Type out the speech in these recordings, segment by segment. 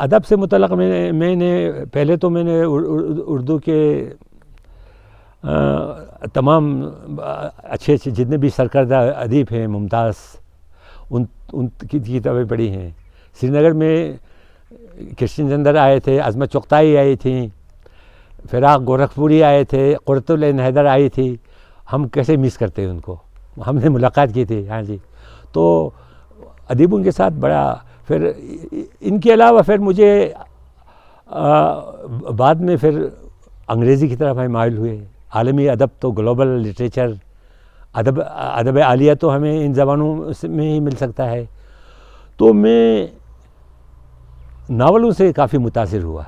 ادب سے متعلق میں نے پہلے تو میں نے اردو کے تمام اچھے جتنے بھی سرکردہ ادیب ہیں ممتاز ان کی کتابیں پڑھی ہیں. سری نگر میں کرشن چندر آئے تھے، عظمت چغتائی آئی تھیں، فراق گورکھپوری آئے تھے، قرۃ العین حیدر آئی تھی. ہم کیسے مس کرتے ہیں ان کو، ہم نے ملاقات کی تھی. ہاں جی، تو ادیبوں کے ساتھ بڑا. پھر ان کے علاوہ پھر مجھے بعد میں پھر انگریزی کی طرف ہم مائل ہوئے. عالمی ادب تو گلوبل لٹریچر، ادب عالیہ تو ہمیں ان زبانوں میں ہی مل سکتا ہے. تو میں ناولوں سے کافی متاثر ہوا.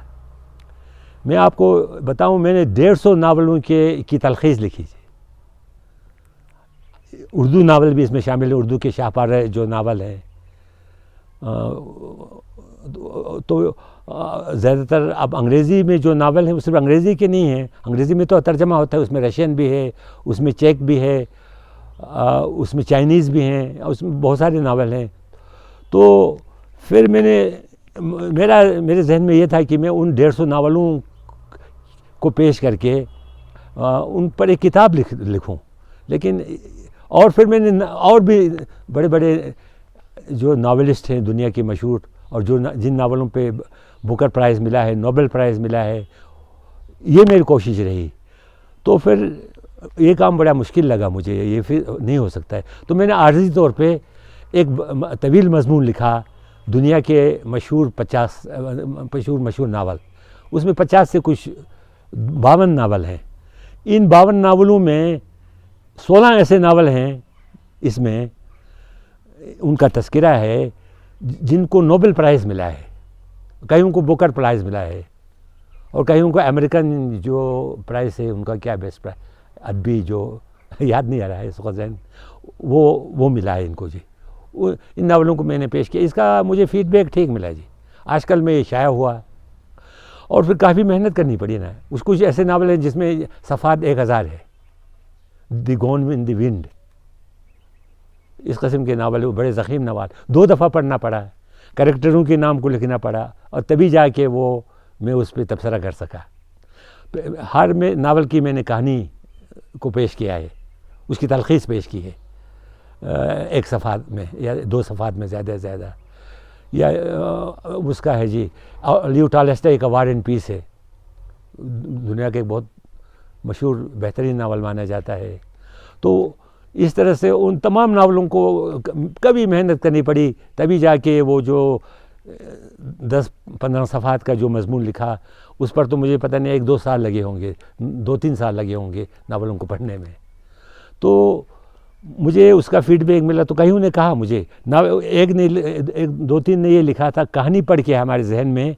میں آپ کو بتاؤں، میں نے 150 ناولوں کی تلخیص لکھی تھی. اردو ناول بھی اس میں شامل ہے، اردو کے شاہپار جو ناول ہے. تو زیادہ تر اب انگریزی میں جو ناول ہیں وہ صرف انگریزی کے نہیں ہیں. انگریزی میں تو ترجمہ ہوتا ہے، اس میں رشین بھی ہے، اس میں چیک بھی ہے، اس میں چائنیز بھی ہیں، اس میں بہت سارے ناول ہیں. تو پھر میرے ذہن میں یہ تھا کہ میں ان 150 ناولوں کو پیش کر کے ان پر ایک کتاب لکھوں. لیکن اور پھر میں نے اور بھی بڑے بڑے جو ناولسٹ ہیں دنیا کے مشہور، اور جن ناولوں پہ بوکر پرائز ملا ہے، نوبل پرائز ملا ہے، یہ میری کوشش رہی. تو پھر یہ کام بڑا مشکل لگا مجھے، یہ پھر نہیں ہو سکتا ہے. تو میں نے عارضی طور پہ ایک طویل مضمون لکھا، دنیا کے مشہور ناول. اس میں 50 سے کچھ 52 ناول ہیں. ان 52 ناولوں میں 16 ایسے ناول ہیں اس میں ان کا تذکرہ ہے جن کو نوبل پرائز ملا ہے، کئیوں کو بوکر پرائز ملا ہے، اور کئیوں کو امریکن جو پرائز ہے ان کا کیا بیسٹ پرائز ادبی جو یاد نہیں آ رہا ہے اس کا ذہن، وہ ملا ہے ان کو. جی ان ناولوں کو میں نے پیش کیا. اس کا مجھے فیڈ بیک ٹھیک ملا جی. آج کل میں یہ شائع ہوا، اور پھر کافی محنت کرنی پڑی نا. اس کچھ ایسے ناول ہیں جس میں صفحات 1000 ہے. دی گون ان دی ونڈ، اس قسم کے ناول وہ بڑے ضخیم ناول، 2 دفعہ پڑھنا پڑا، کریکٹروں کے نام کو لکھنا پڑا، اور تبھی جا کے میں اس پہ تبصرہ کر سکا. ہر ناول کی میں نے کہانی کو پیش کیا ہے، اس کی تلخیص پیش کی ہے 1 صفحات میں یا 2 صفحات میں زیادہ سے زیادہ. یا اس کا ہے جی لیو ٹالسٹائی کا وار اینڈ پیس ہے، دنیا کے ایک بہت مشہور بہترین ناول مانا جاتا ہے. تو اس طرح سے ان تمام ناولوں کو کبھی محنت کرنی پڑی، تبھی جا کے وہ جو 10-15 صفحات کا جو مضمون لکھا، اس پر تو مجھے پتہ نہیں 1-2 سال لگے ہوں گے، 2-3 سال لگے ہوں گے ناولوں کو پڑھنے میں. تو مجھے اس کا فیڈ بیک ملا. تو کئیوں نے کہا مجھے، 2-3 نے یہ لکھا تھا، کہانی پڑھ کے ہمارے ذہن میں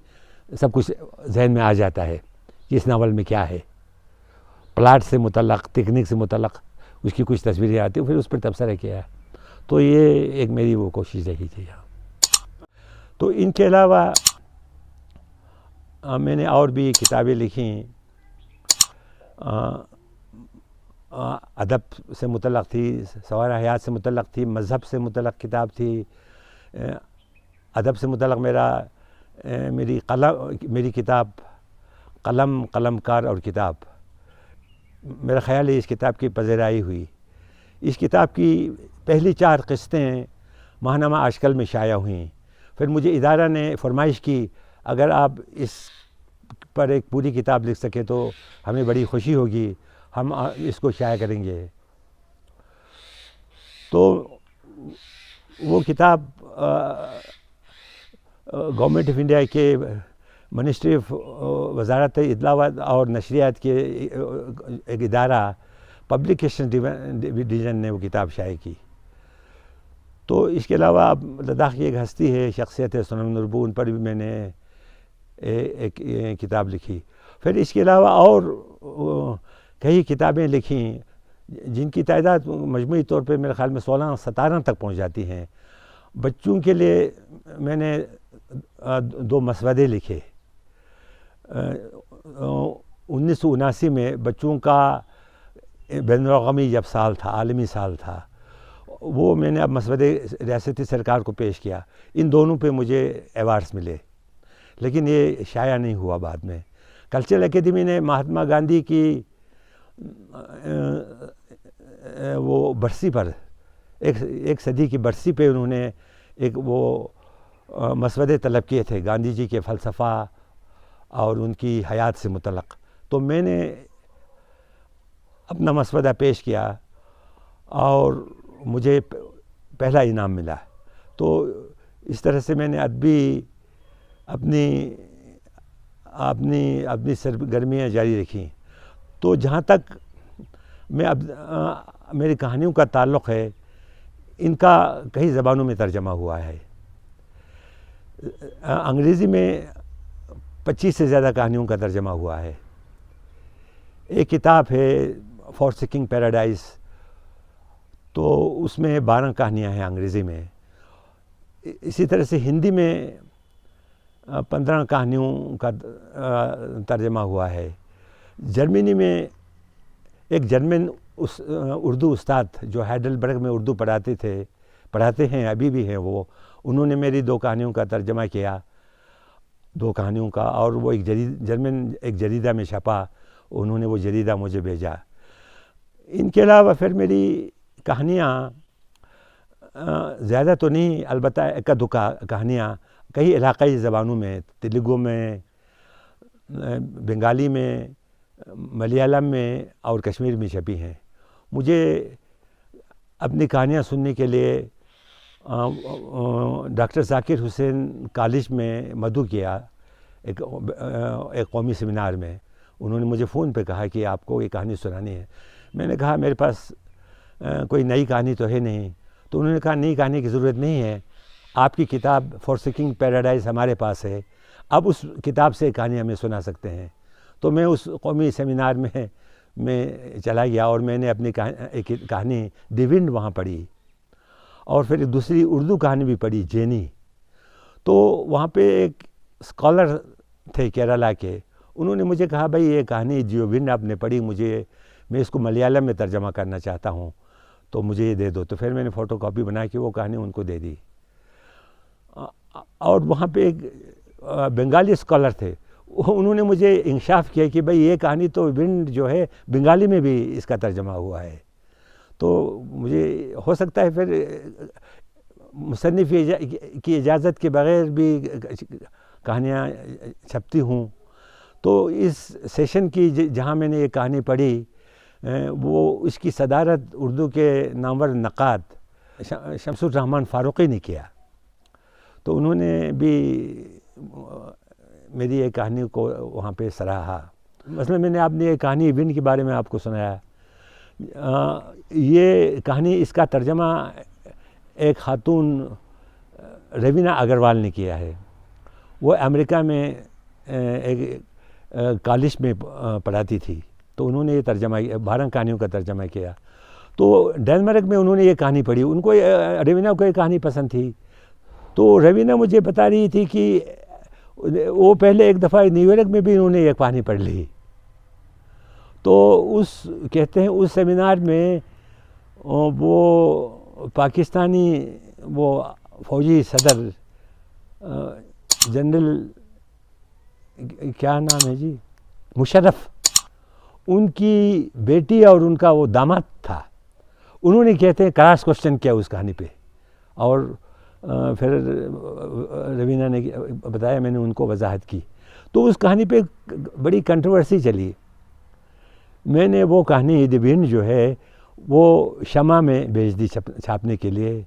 سب کچھ ذہن میں آ جاتا ہے کہ اس ناول میں کیا ہے. پلاٹ سے متعلق، تکنیک سے متعلق اس کی کچھ تصویریں آتی ہیں، پھر اس پر تبصرہ کیا. تو یہ ایک میری وہ کوشش رہی تھی. تو ان کے علاوہ میں نے اور بھی کتابیں لکھیں. ادب سے متعلق تھی، سوانح حیات سے متعلق تھی، مذہب سے متعلق کتاب تھی. ادب سے متعلق میری کتاب قلم کار اور کتاب، میرا خیال ہے اس کتاب کی پذیرائی ہوئی. اس کتاب کی پہلی 4 قسطیں ماہنامہ آج کل میں شائع ہوئیں. پھر مجھے ادارہ نے فرمائش کی اگر آپ اس پر ایک پوری کتاب لکھ سکے تو ہمیں بڑی خوشی ہوگی، ہم اس کو شائع کریں گے. تو وہ کتاب گورنمنٹ آف انڈیا کے منسٹری آف وزارت اطلاعات اور نشریات کے ایک ادارہ پبلیکیشن ڈویژن نے وہ کتاب شائع کی. تو اس کے علاوہ اب لداخ کی ایک ہستی ہے، شخصیت ہے سونم نوربو، ان پر بھی میں نے ایک کتاب لکھی. پھر اس کے علاوہ اور کئی کتابیں لکھیں جن کی تعداد مجموعی طور پہ میرے خیال میں 16-17 تک پہنچ جاتی ہیں. بچوں کے لیے میں نے 2 مسودے لکھے. 1979 میں بچوں کا بین الاقوامی جب سال تھا، عالمی سال تھا، وہ میں نے اب مسودے ریاستی سرکار کو پیش کیا. ان دونوں پہ مجھے ایوارڈز ملے. لیکن یہ شائع نہیں ہوا بعد میں۔ کلچرل اکیڈمی نے مہاتما گاندھی کی وہ برسی پر، ایک صدی کی برسی پہ انہوں نے ایک وہ مسودے طلب کیے تھے گاندھی جی کے فلسفہ اور ان کی حیات سے متعلق، تو میں نے اپنا مسودہ پیش کیا اور مجھے پہلا انعام ملا۔ تو اس طرح سے میں نے ادبی اپنی سرگرمیاں جاری رکھیں۔ تو جہاں تک میری کہانیوں کا تعلق ہے، ان کا کئی زبانوں میں ترجمہ ہوا ہے۔ انگریزی میں 25 سے زیادہ کہانیوں کا ترجمہ ہوا ہے۔ ایک کتاب ہے فار سیکنگ پیراڈائز، تو اس میں 12 کہانیاں ہیں انگریزی میں۔ اسی طرح سے ہندی میں 15 کہانیوں کا ترجمہ ہوا ہے۔ جرمنی میں ایک جرمن اردو استاد جو ہائیڈلبرگ میں اردو پڑھاتے ہیں، ابھی بھی ہیں وہ، انہوں نے میری 2 کہانیوں کا ترجمہ کیا، 2 کہانیوں کا، اور وہ ایک جریدہ میں چھپا، انہوں نے وہ جریدہ مجھے بھیجا۔ ان کے علاوہ پھر میری کہانیاں زیادہ تو نہیں، البتہ ایک دو کہانیاں کئی علاقائی زبانوں میں، تیلگو میں، بنگالی میں، ملیالم میں اور کشمیر میں چھپی ہیں۔ مجھے اپنی کہانیاں سننے کے لیے ڈاکٹر ذاکر حسین کالج میں مدعو کیا، ایک قومی سیمینار میں۔ انہوں نے مجھے فون پہ کہا کہ آپ کو یہ کہانی سنانی ہے۔ میں نے کہا میرے پاس کوئی نئی کہانی تو ہے نہیں۔ تو انہوں نے کہا نئی کہانی کی ضرورت نہیں ہے، آپ کی کتاب فار سیکنگ پیراڈائز ہمارے پاس ہے، اب اس کتاب سے کہانی ہمیں سنا سکتے ہیں۔ تو میں اس قومی سیمینار میں چلا گیا اور میں نے اپنی ایک کہانی دی ونڈ وہاں پڑھی، اور پھر دوسری اردو کہانی بھی پڑھی، جینی۔ تو وہاں پہ ایک اسکالر تھے کیرالہ کے، انہوں نے مجھے کہا بھائی یہ کہانی جو ونڈ آپ نے پڑھی، میں اس کو ملیالم میں ترجمہ کرنا چاہتا ہوں، تو مجھے یہ دے دو۔ تو پھر میں نے فوٹو کاپی بنا کے وہ کہانی ان کو دے دی۔ اور وہاں پہ ایک بنگالی اسکالر تھے، انہوں نے مجھے انکشاف کیا کہ بھائی یہ کہانی تو ونڈ جو ہے بنگالی میں بھی اس کا ترجمہ ہوا ہے۔ تو مجھے ہو سکتا ہے پھر مصنف کی اجازت کے بغیر بھی کہانیاں چھپتی ہوں۔ تو اس سیشن کی جہاں میں نے یہ کہانی پڑھی، وہ اس کی صدارت اردو کے نامور نقاد شمس الرحمن فاروقی نے کیا۔ تو انہوں نے بھی میری ایک کہانی کو وہاں پہ سراہا۔ مثلا میں نے اپنی ایک کہانی ونڈ کے بارے میں آپ کو سنایا۔ یہ کہانی، اس کا ترجمہ ایک خاتون روینہ اگروال نے کیا ہے۔ وہ امریکہ میں ایک کالج میں پڑھاتی تھی، تو انہوں نے یہ ترجمہ 12 کہانیوں کا ترجمہ کیا۔ تو ڈینمارک میں انہوں نے یہ کہانی پڑھی، ان کو روینہ کو یہ کہانی پسند تھی۔ تو روینہ مجھے بتا رہی تھی کہ وہ پہلے ایک دفعہ نیو یارک میں بھی انہوں نے یہ کہانی پڑھ لی۔ تو کہتے ہیں اس سیمینار میں وہ پاکستانی وہ فوجی صدر جنرل کیا نام ہے جی، مشرف، ان کی بیٹی اور ان کا وہ داماد تھا، انہوں نے کہتے ہیں کراس کوشچن کیا اس کہانی پہ، اور پھر روینہ نے بتایا، میں نے ان کو وضاحت کی۔ تو اس کہانی پہ بڑی کنٹروورسی چلی۔ میں نے وہ کہانی دی ونڈ جو ہے وہ شمع میں بھیج دی چھاپنے کے لیے۔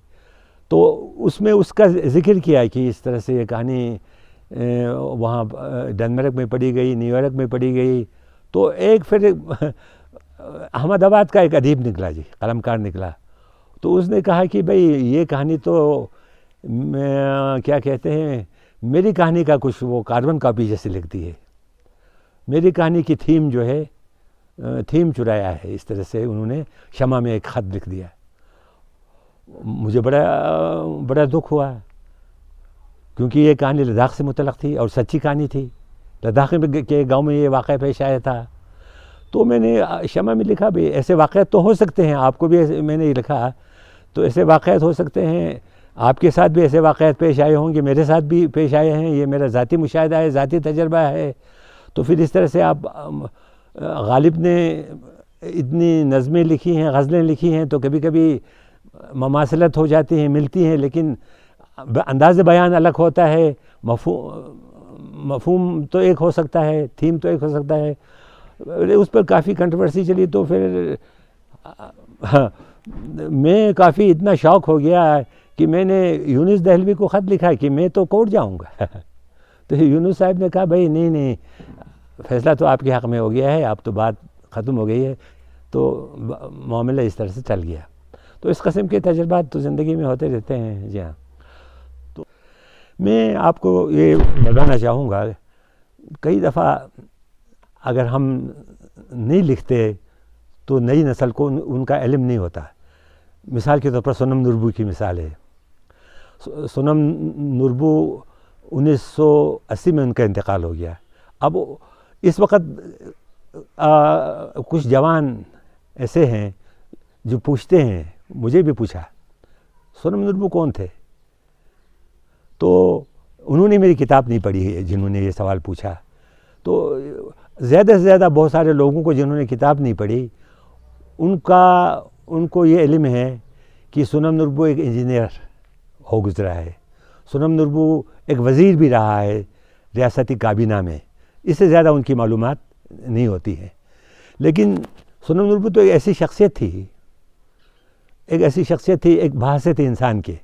تو اس میں اس کا ذکر کیا کہ اس طرح سے یہ کہانی وہاں ڈنمارک میں پڑھی گئی، نیو یارک میں پڑھی گئی۔ تو ایک پھر احمد آباد کا ایک ادیب نکلا جی، قلمکار نکلا، تو اس نے کہا کہ بھئی یہ کہانی تو کیا کہتے ہیں، میری کہانی کا کچھ وہ کاربن کاپی جیسے لکھتی ہے، میری کہانی کی تھیم جو ہے، تھیم چرایا ہے۔ اس طرح سے انہوں نے شمع میں ایک خط لکھ دیا۔ مجھے بڑا دکھ ہوا، کیونکہ یہ کہانی لداخ سے متعلق تھی اور سچی کہانی تھی، لداخ کے گاؤں میں یہ واقعہ پیش آیا تھا۔ تو میں نے شمع میں لکھا بھی ایسے واقعات تو ہو سکتے ہیں، آپ کو بھی میں نے لکھا تو ایسے واقعات ہو سکتے ہیں، آپ کے ساتھ بھی ایسے واقعات پیش آئے ہوں گے، میرے ساتھ بھی پیش آئے ہیں، یہ میرا ذاتی مشاہدہ ہے، ذاتی تجربہ ہے. تو پھر اس طرح سے آپ غالب نے اتنی نظمیں لکھی ہیں، غزلیں لکھی ہیں، تو کبھی کبھی مماثلت ہو جاتی ہیں، ملتی ہیں، لیکن انداز بیان الگ ہوتا ہے، مفہوم تو ایک ہو سکتا ہے، تھیم تو ایک ہو سکتا ہے. اس پر کافی کنٹروورسی چلی، تو پھر میں کافی اتنا شوق ہو گیا کہ میں نے یونس دہلوی کو خط لکھا کہ میں تو کورٹ جاؤں گا. تو یونس صاحب نے کہا بھائی نہیں، فیصلہ تو آپ کے حق میں ہو گیا ہے، اب تو بات ختم ہو گئی ہے. تو معاملہ اس طرح سے چل گیا. تو اس قسم کے تجربات تو زندگی میں ہوتے رہتے ہیں. جی ہاں. تو میں آپ کو یہ بتانا چاہوں گا، کئی دفعہ اگر ہم نہیں لکھتے تو نئی نسل کو ان کا علم نہیں ہوتا. مثال کے طور پر سونم نوربو کی مثال ہے. سونم نوربو 1980 میں ان کا انتقال ہو گیا. اب اس وقت کچھ جوان ایسے ہیں جو پوچھتے ہیں، مجھے بھی پوچھا سونم نوربو کون تھے؟ تو انہوں نے میری کتاب نہیں پڑھی ہے جنہوں نے یہ سوال پوچھا. تو زیادہ سے زیادہ بہت سارے لوگوں کو جنہوں نے کتاب نہیں پڑھی ان کو یہ علم ہے کہ سونم نوربو ایک انجینئر ہو گزرا ہے، سونم نوربو ایک وزیر بھی رہا ہے ریاستی کابینہ میں. اس سے زیادہ ان کی معلومات نہیں ہوتی ہیں. لیکن سونم نوربو تو ایک ایسی شخصیت تھی، ایک بحثیت انسان کے.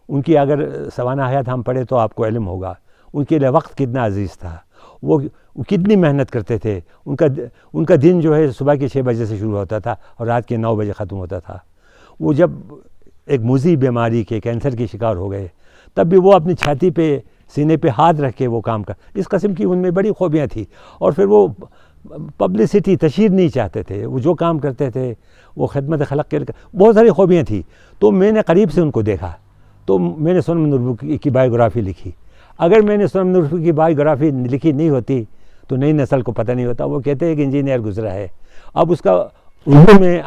ان کی اگر سوانح حیات ہم پڑھیں تو آپ کو علم ہوگا ان کے لیے وقت کتنا عزیز تھا، وہ کتنی محنت کرتے تھے. ان کا دن جو ہے صبح کے 6 بجے سے شروع ہوتا تھا اور رات کے 9 بجے ختم ہوتا تھا. وہ جب ایک مزی بیماری کے کینسر کے شکار ہو گئے تب بھی وہ اپنی چھاتی پہ سینے پہ ہاتھ رکھ کے وہ کام اس قسم کی ان میں بڑی خوبیاں تھیں. اور پھر وہ پبلسٹی تشہیر نہیں چاہتے تھے. وہ جو کام کرتے تھے وہ خدمت خلق کے بہت ساری خوبیاں تھیں. تو میں نے قریب سے ان کو دیکھا تو میں نے سونم نوربو کی بائیوگرافی لکھی. اگر میں نے سونم نوربو کی بائیوگرافی لکھی نہیں ہوتی تو نئی نسل کو پتہ نہیں ہوتا. وہ کہتے ہیں کہ انجینئر گزرا ہے. اب اس کا اردو میں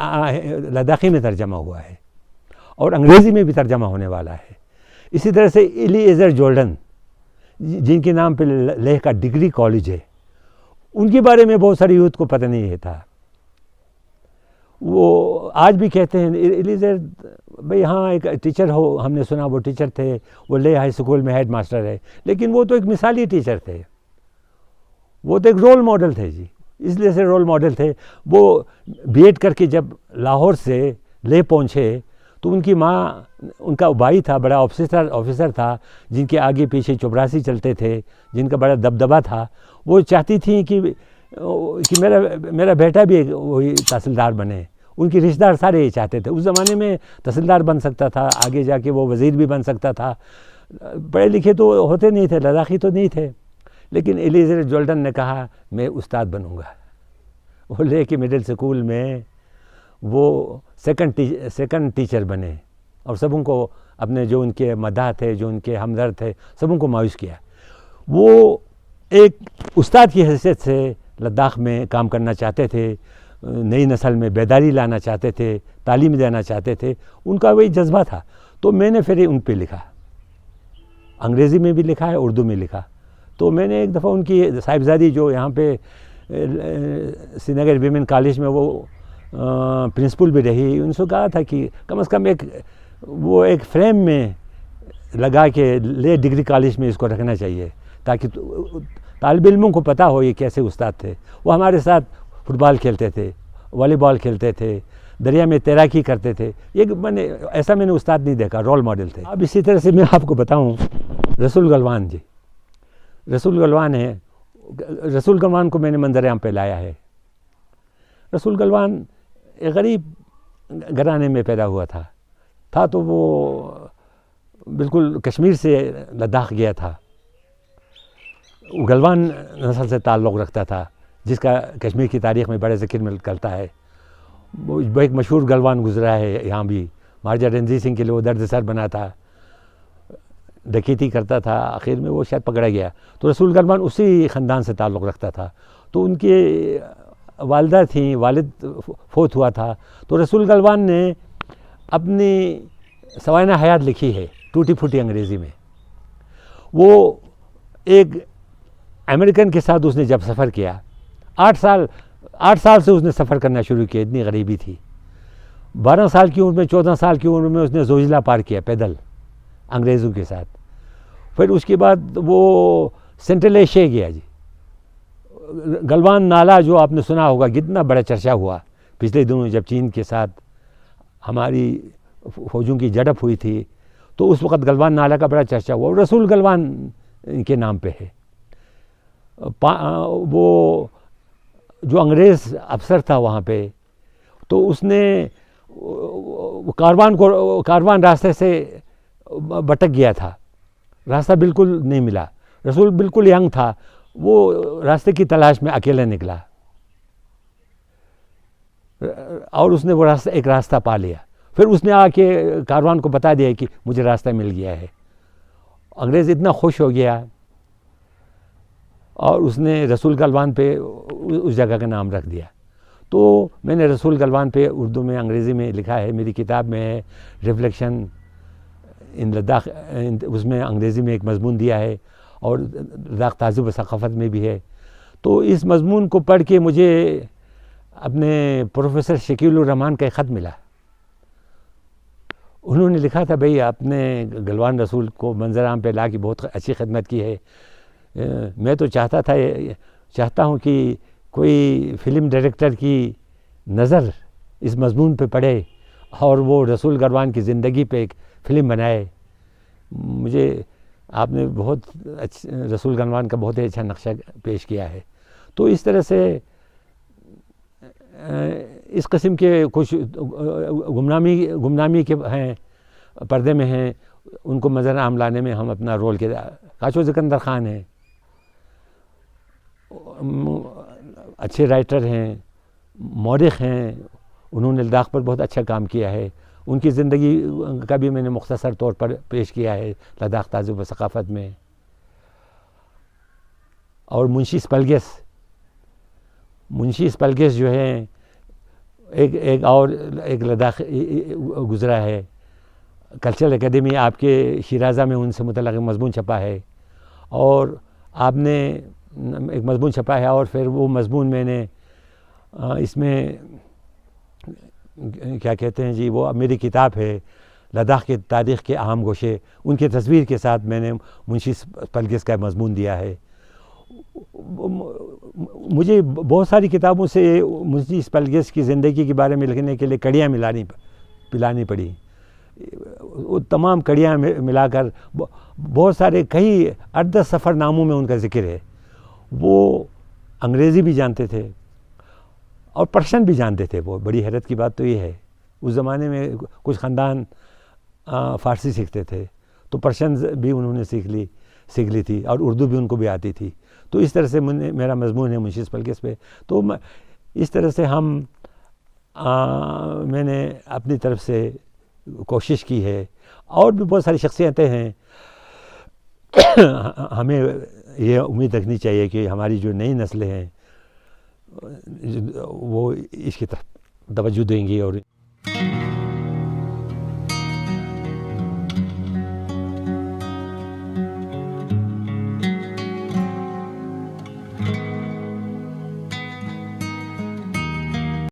لداخی میں ترجمہ ہوا ہے اور انگریزی میں بھی ترجمہ ہونے والا ہے. اسی طرح سے ایلیزر جورڈن جن کے نام پہ لیہ کا ڈگری کالج ہے، ان کے بارے میں بہت ساری یوتھ کو پتہ نہیں تھا. وہ آج بھی کہتے ہیں ایلیزر بھئی ہاں ایک ٹیچر ہو، ہم نے سنا وہ ٹیچر تھے، وہ لیہ ہائی اسکول میں ہیڈ ماسٹر ہے، لیکن وہ تو ایک مثالی ٹیچر تھے، وہ تو ایک رول ماڈل تھے. جی اس لیے سے رول ماڈل تھے. وہ بی ایڈ کر کے جب لاہور سے لیہ پہنچے تو ان کی ماں، ان کا بھائی تھا، بڑا آفیسر تھا، جن کے آگے پیچھے چپراسی چلتے تھے، جن کا بڑا دبدبہ تھا. وہ چاہتی تھیں کہ میرا بیٹا بھی وہی تحصیلدار بنے. ان کی رشتہ دار سارے یہ چاہتے تھے. اس زمانے میں تحصیلدار بن سکتا تھا، آگے جا کے وہ وزیر بھی بن سکتا تھا. پڑھے لکھے تو ہوتے نہیں تھے، لداخی تو نہیں تھے. لیکن ایلیزر جورڈن نے کہا میں استاد بنوں گا. وہ لے کے مڈل اسکول میں وہ سیکنڈ ٹیچر بنے اور سبوں کو اپنے جو ان کے مداح تھے، جو ان کے ہمدرد تھے، سبوں کو مایوس کیا. وہ ایک استاد کی حیثیت سے لداخ میں کام کرنا چاہتے تھے، نئی نسل میں بیداری لانا چاہتے تھے، تعلیم دینا چاہتے تھے. ان کا وہی جذبہ تھا. تو میں نے پھر ان پہ لکھا، انگریزی میں بھی لکھا ہے، اردو میں لکھا. تو میں نے ایک دفعہ ان کی صاحبزادی جو یہاں پہ سری نگر ویمن کالج میں وہ پرنسپل بھی رہی، ان سے کہا تھا کہ کم از کم وہ ایک فریم میں لگا کے لے ڈگری کالج میں اس کو رکھنا چاہیے تاکہ طالب علموں کو پتہ ہو یہ کیسے استاد تھے. وہ ہمارے ساتھ فٹ بال کھیلتے تھے، والی بال کھیلتے تھے، دریا میں تیراکی کرتے تھے. ایسا میں نے استاد نہیں دیکھا، رول ماڈل تھے. اب اسی طرح سے میں آپ کو بتاؤں رسول گلوان. جی رسول گلوان ہے. رسول گلوان کو میں نے منظر عام پہ لایا ہے. رسول گلوان ایک غریب گھرانے میں پیدا ہوا تھا تو وہ بالکل کشمیر سے لداخ گیا تھا. گلوان نسل سے تعلق رکھتا تھا جس کا کشمیر کی تاریخ میں بڑے ذکر میں کرتا ہے. وہ ایک مشہور گلوان گزرا ہے یہاں بھی. مہاراجہ رنجیت سنگھ کے لیے وہ درد سر بنا تھا، ڈکیتی کرتا تھا، آخر میں وہ شاید پکڑا گیا. تو رسول گلوان اسی خاندان سے تعلق رکھتا تھا. تو ان کی والدہ تھیں، والد فوت ہوا تھا. تو رسول گلوان نے اپنی سوانح حیات لکھی ہے. ٹوٹی پھوٹی انگریزی میں. وہ ایک امریکن کے ساتھ اس نے جب سفر کیا، 8 سال سے اس نے سفر کرنا شروع کیا، اتنی غریبی تھی. 12 سال کی عمر میں، 14 سال کی عمر میں اس نے زوجلا پار کیا پیدل انگریزوں کے ساتھ. پھر اس کے بعد وہ سینٹرل ایشیا گیا جی. گلوان نالہ جو آپ نے سنا ہوگا، کتنا بڑا چرچا ہوا پچھلے دنوں جب چین کے ساتھ ہماری فوجوں کی جھڑپ ہوئی تھی، تو اس وقت گلوان نالہ کا بڑا چرچا ہوا. رسول گلوان کے نام پہ ہے. وہ جو انگریز افسر تھا وہاں پہ، تو اس نے کاروان راستے سے بھٹک گیا تھا، راستہ بالکل نہیں ملا. رسول بالکل ینگ تھا، وہ راستے کی تلاش میں اکیلے نکلا اور اس نے وہ ایک راستہ پا لیا. پھر اس نے آ کے کاروان کو بتا دیا کہ مجھے راستہ مل گیا ہے. انگریز اتنا خوش ہو گیا اور اس نے رسول گلوان پہ اس جگہ کا نام رکھ دیا. تو میں نے رسول گلوان پہ اردو میں، انگریزی میں لکھا ہے، میری کتاب میں ہے ریفلیکشن ان لداخ. اس میں انگریزی میں ایک مضمون دیا ہے اور لداخ تہذیب و ثقافت میں بھی ہے. تو اس مضمون کو پڑھ کے مجھے اپنے پروفیسر شکیل الرحمان کا ایک خط ملا. انہوں نے لکھا تھا، بھئی آپ نے گلوان رسول کو منظر عام پہ لا کے بہت اچھی خدمت کی ہے. میں تو چاہتا ہوں کہ کوئی فلم ڈائریکٹر کی نظر اس مضمون پہ پڑے اور وہ رسول گلوان کی زندگی پہ ایک فلم بنائے. مجھے آپ نے بہت رسول گلوان کا بہت ہی اچھا نقشہ پیش کیا ہے. تو اس طرح سے اس قسم کے کچھ گمنامی کے ہیں، پردے میں ہیں، ان کو منظر عام لانے میں ہم اپنا رول کیا. کاشو سکندر خان ہیں، اچھے رائٹر ہیں، مورخ ہیں، انہوں نے لداخ پر بہت اچھا کام کیا ہے. ان کی زندگی کا بھی میں نے مختصر طور پر پیش کیا ہے لداخ تہذیب و ثقافت میں. اور منشی اسپلگس جو ہے، ایک لداخ گزرا ہے. کلچرل اکیڈمی آپ کے شیرازہ میں ان سے متعلق مضمون چھپا ہے، اور آپ نے ایک مضمون چھپا ہے، اور پھر وہ مضمون میں نے اس میں کیا کہتے ہیں جی، وہ میری کتاب ہے لداخ کی تاریخ کے اہم گوشے، ان کی تصویر کے ساتھ میں نے منشی اسپلگس کا مضمون دیا ہے. مجھے بہت ساری کتابوں سے منشی اسپلگس کی زندگی کے بارے میں لکھنے کے لیے کڑیاں پلانی پڑی. وہ تمام کڑیاں ملا کر بہت سارے کئی 8-10 سفر ناموں میں ان کا ذکر ہے. وہ انگریزی بھی جانتے تھے اور پرشین بھی جانتے تھے. وہ بڑی حیرت کی بات تو یہ ہے، اس زمانے میں کچھ خاندان فارسی سیکھتے تھے، تو پرشین بھی انہوں نے سیکھ لی تھی، اور اردو بھی ان کو بھی آتی تھی. تو اس طرح سے میرا مضمون ہے منشی اسپلگس پہ. تو اس طرح سے میں نے اپنی طرف سے کوشش کی ہے. اور بھی بہت ساری شخصیتیں ہیں. ہمیں یہ امید رکھنی چاہیے کہ ہماری جو نئی نسلیں ہیں وہ اس کی طرف توجہ دیں گی. اور